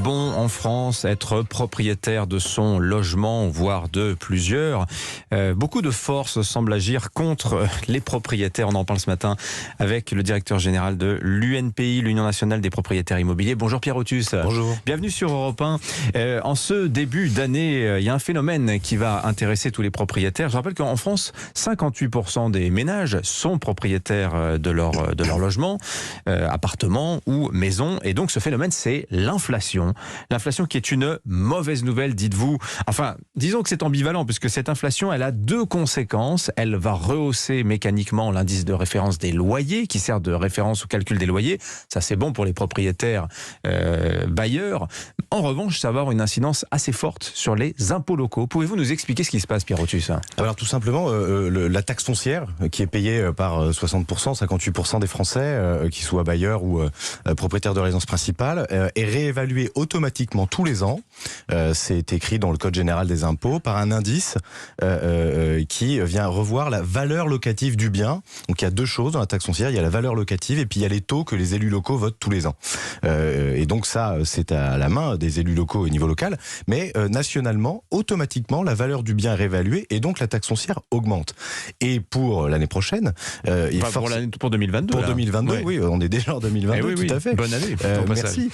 bon en France être propriétaire de son logement, voire de plusieurs? Beaucoup de forces semblent agir contre les propriétaires. On en parle ce matin avec le directeur général de l'UNPI, l'Union nationale des propriétaires immobiliers. Bonjour Pierre Otus. Bonjour. Bienvenue sur Europe 1. En ce début d'année, il y a un phénomène qui va intéresser tous les propriétaires. Je rappelle qu'en France, 58% des ménages sont propriétaires de leur logement, appartement ou maison. Et donc ce phénomène, c'est l'inflation. L'inflation qui est une mauvaise nouvelle, dites-vous. Enfin, disons que c'est ambivalent, puisque cette inflation, elle a deux conséquences. Elle va rehausser mécaniquement l'indice de référence des loyers, qui sert de référence au calcul des loyers. Ça, c'est bon pour les propriétaires bailleurs. En revanche, ça va avoir une incidence assez forte sur les impôts locaux. Pouvez-vous nous expliquer ce qui se passe, Pierre Otus? Alors tout simplement, la taxe foncière qui est payée par 60%, 58% des Français, qui soient bailleurs ou propriétaires de résidence principale, est réévaluée automatiquement tous les ans. C'est écrit dans le Code général des impôts par un indice qui vient revoir la valeur locative du bien. Donc il y a deux choses dans la taxe foncière, il y a la valeur locative et puis il y a les taux que les élus locaux votent tous les ans. Et donc ça, c'est à la main des élus locaux au niveau local, mais nationalement, automatiquement, la valeur du bien est réévaluée et donc la taxe foncière augmente. Et pour l'année prochaine, pour 2022. Pour là. 2022, Ouais. Oui, on est déjà en 2022, oui, tout à fait. Bonne année. Merci.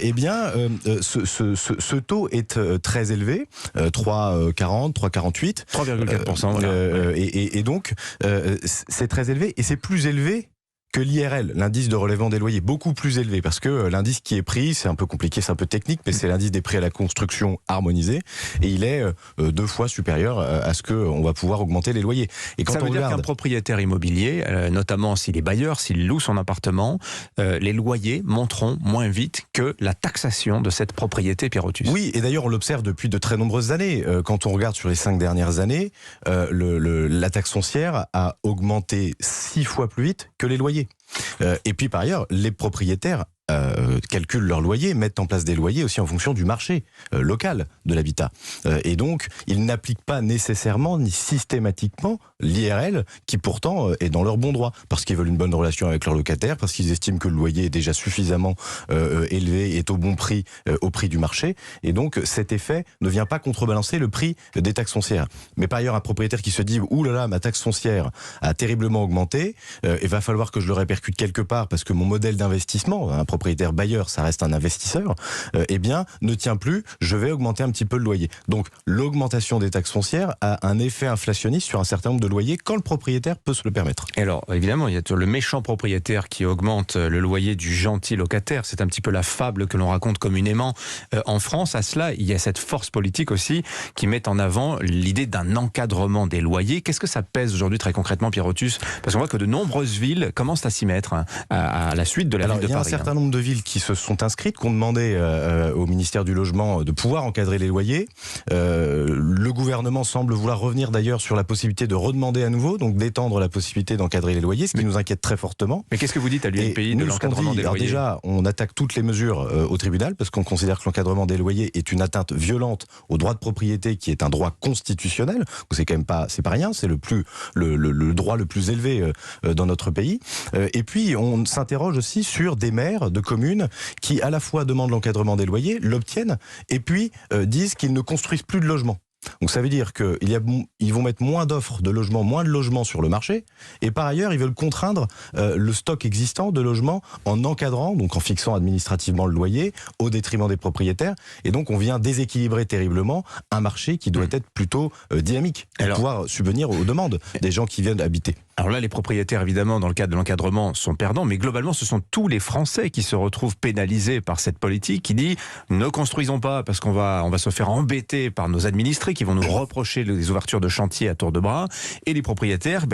Eh bien, ce taux est très élevé, 3,40, 3,48. 3,4%. Voilà. Et donc, c'est très élevé et c'est plus élevé que l'IRL, l'indice de relèvement des loyers, beaucoup plus élevé, parce que l'indice qui est pris, c'est un peu compliqué, c'est un peu technique, mais c'est l'indice des prix à la construction harmonisé, et il est 2 fois supérieur à ce qu'on va pouvoir augmenter les loyers. Et quand ça veut dire qu'un propriétaire immobilier, notamment s'il est bailleur, s'il loue son appartement, les loyers monteront moins vite que la taxation de cette propriété, Pierre Otus. Oui, et d'ailleurs on l'observe depuis de très nombreuses années. Quand on regarde sur les 5 dernières années, la taxe foncière a augmenté 6 fois plus vite que les loyers. Et puis par ailleurs, les propriétaires calculent leur loyer, mettent en place des loyers aussi en fonction du marché local de l'habitat. Et donc, ils n'appliquent pas nécessairement ni systématiquement l'IRL, qui pourtant est dans leur bon droit, parce qu'ils veulent une bonne relation avec leurs locataires, parce qu'ils estiment que le loyer est déjà suffisamment élevé, est au bon prix, au prix du marché. Et donc, cet effet ne vient pas contrebalancer le prix des taxes foncières. Mais par ailleurs, un propriétaire qui se dit « Ouh là là, ma taxe foncière a terriblement augmenté, il va falloir que je le répercute quelque part, parce que mon modèle d'investissement, un propriétaire bailleur, ça reste un investisseur, eh bien, ne tient plus, je vais augmenter un petit peu le loyer. Donc, l'augmentation des taxes foncières a un effet inflationniste sur un certain nombre de loyers quand le propriétaire peut se le permettre. Et alors, évidemment, il y a toujours le méchant propriétaire qui augmente le loyer du gentil locataire. C'est un petit peu la fable que l'on raconte communément en France. À cela, il y a cette force politique aussi qui met en avant l'idée d'un encadrement des loyers. Qu'est-ce que ça pèse aujourd'hui très concrètement, Pierre Otus? Parce qu'on voit que de nombreuses villes commencent à s'y mettre à la suite de la ville de Paris. Il y a un certain nombre de villes qui se sont inscrites, qui ont demandé au ministère du Logement de pouvoir encadrer les loyers. Le gouvernement semble vouloir revenir d'ailleurs sur la possibilité de redemander à nouveau, donc d'étendre la possibilité d'encadrer les loyers, ce qui nous inquiète très fortement. Mais qu'est-ce que vous dites à l'UNPI de l'encadrement des loyers? Déjà, on attaque toutes les mesures au tribunal, parce qu'on considère que l'encadrement des loyers est une atteinte violente au droit de propriété, qui est un droit constitutionnel. C'est quand même pas rien, c'est le droit le plus élevé dans notre pays. Et puis, on s'interroge aussi sur des maires de communes qui à la fois demandent l'encadrement des loyers, l'obtiennent, et puis disent qu'ils ne construisent plus de logements. Donc ça veut dire qu'ils vont mettre moins d'offres de logements, moins de logements sur le marché, et par ailleurs ils veulent contraindre le stock existant de logements en encadrant, donc en fixant administrativement le loyer au détriment des propriétaires, et donc on vient déséquilibrer terriblement un marché qui doit être plutôt dynamique pour pouvoir subvenir aux demandes des gens qui viennent habiter. Alors là, les propriétaires, évidemment, dans le cadre de l'encadrement, sont perdants, mais globalement, ce sont tous les Français qui se retrouvent pénalisés par cette politique qui dit « ne construisons pas parce qu'on va se faire embêter par nos administrés qui vont nous reprocher les ouvertures de chantier à tour de bras » et les propriétaires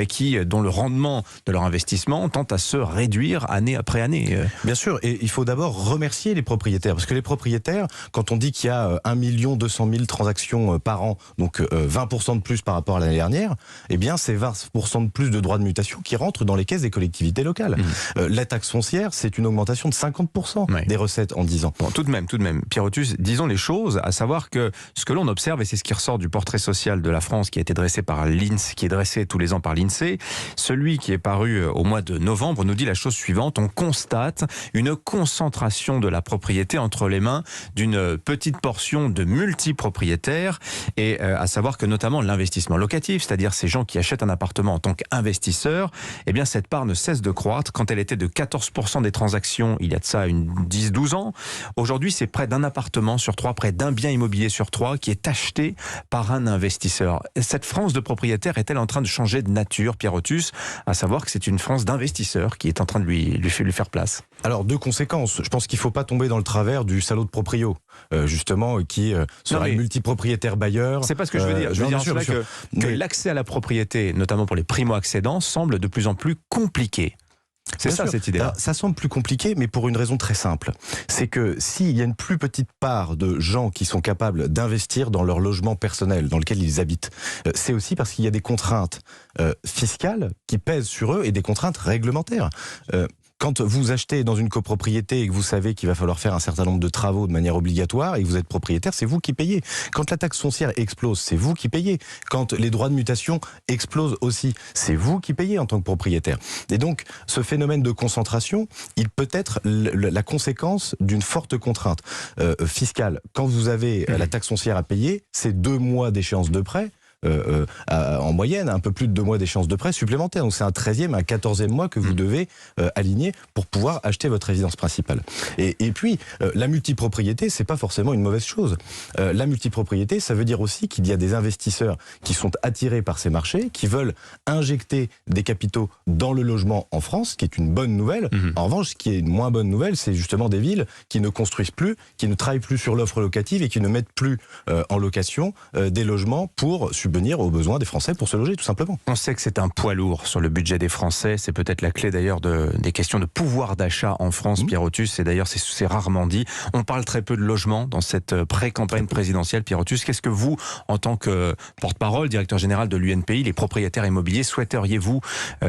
dont le rendement de leur investissement tend à se réduire année après année. Bien sûr, et il faut d'abord remercier les propriétaires, parce que les propriétaires, quand on dit qu'il y a 1 200 000 transactions par an, donc 20% de plus par rapport à l'année dernière, eh bien c'est 20% de plus de droits droits de mutation qui rentrent dans les caisses des collectivités locales. La taxe foncière, c'est une augmentation de 50% des recettes en 10 ans. Bon, tout de même, Pierre Othus, disons les choses, à savoir que ce que l'on observe, et c'est ce qui ressort du portrait social de la France qui a été dressé par l'INSEE, qui est dressé tous les ans par l'INSEE, celui qui est paru au mois de novembre nous dit la chose suivante: on constate une concentration de la propriété entre les mains d'une petite portion de multipropriétaires, et à savoir que notamment l'investissement locatif, c'est-à-dire ces gens qui achètent un appartement en tant qu'investisseurs, eh bien cette part ne cesse de croître. Quand elle était de 14% des transactions il y a de ça une 10-12 ans, aujourd'hui c'est près d'un appartement sur 3, près d'un bien immobilier sur 3 qui est acheté par un investisseur. Cette France de propriétaires est-elle en train de changer de nature, Pierre Othus, à savoir que c'est une France d'investisseurs qui est en train de lui faire place? Alors, deux conséquences. Je pense qu'il ne faut pas tomber dans le travers du salaud de proprio, justement, qui sera multipropriétaire bailleur. C'est pas ce que je veux dire. Je veux dire que l'accès à la propriété, notamment pour les primo-accédants, semble de plus en plus compliqué. C'est ça, cette idée-là. Ça semble plus compliqué, mais pour une raison très simple. C'est que s'il y a une plus petite part de gens qui sont capables d'investir dans leur logement personnel, dans lequel ils habitent, c'est aussi parce qu'il y a des contraintes fiscales qui pèsent sur eux et des contraintes réglementaires. Quand vous achetez dans une copropriété et que vous savez qu'il va falloir faire un certain nombre de travaux de manière obligatoire et que vous êtes propriétaire, c'est vous qui payez. Quand la taxe foncière explose, c'est vous qui payez. Quand les droits de mutation explosent aussi, c'est vous qui payez en tant que propriétaire. Et donc, ce phénomène de concentration, il peut être la conséquence d'une forte contrainte fiscale. Quand vous avez la taxe foncière à payer, c'est 2 mois d'échéance de prêt. En moyenne, un peu plus de 2 mois d'échéance de prêt supplémentaire. Donc c'est un 13e, un 14e mois que vous devez aligner pour pouvoir acheter votre résidence principale. Et puis, la multipropriété, c'est pas forcément une mauvaise chose. La multipropriété, ça veut dire aussi qu'il y a des investisseurs qui sont attirés par ces marchés, qui veulent injecter des capitaux dans le logement en France, ce qui est une bonne nouvelle. En revanche, ce qui est une moins bonne nouvelle, c'est justement des villes qui ne construisent plus, qui ne travaillent plus sur l'offre locative et qui ne mettent plus en location des logements pour subvenir aux besoins des Français pour se loger, tout simplement. On sait que c'est un poids lourd sur le budget des Français. C'est peut-être la clé d'ailleurs des questions de pouvoir d'achat en France, Pierre Othus. Et d'ailleurs, c'est rarement dit. On parle très peu de logement dans cette pré-campagne présidentielle, Pierre Othus. Qu'est-ce que vous, en tant que porte-parole, directeur général de l'UNPI, les propriétaires immobiliers, souhaiteriez-vous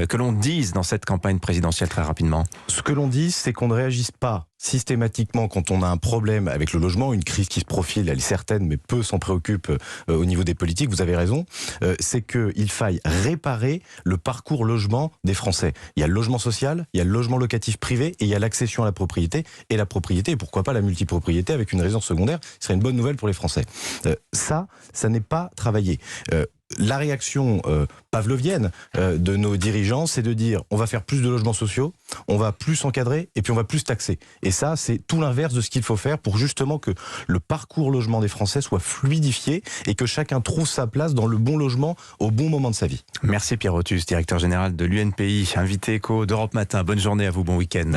que l'on dise dans cette campagne présidentielle très rapidement? Ce que l'on dit, c'est qu'on ne réagisse pas systématiquement quand on a un problème avec le logement, une crise qui se profile, elle est certaine, mais peu s'en préoccupe au niveau des politiques, vous avez raison, c'est qu'il faille réparer le parcours logement des Français. Il y a le logement social, il y a le logement locatif privé et il y a l'accession à la propriété, et pourquoi pas la multipropriété avec une résidence secondaire, ce serait une bonne nouvelle pour les Français. Ça n'est pas travaillé. La réaction pavlovienne de nos dirigeants, c'est de dire on va faire plus de logements sociaux, on va plus encadrer et puis on va plus taxer. Et ça, c'est tout l'inverse de ce qu'il faut faire pour justement que le parcours logement des Français soit fluidifié et que chacun trouve sa place dans le bon logement au bon moment de sa vie. Merci Pierre Othus, directeur général de l'UNPI, invité éco d'Europe Matin. Bonne journée à vous, bon week-end.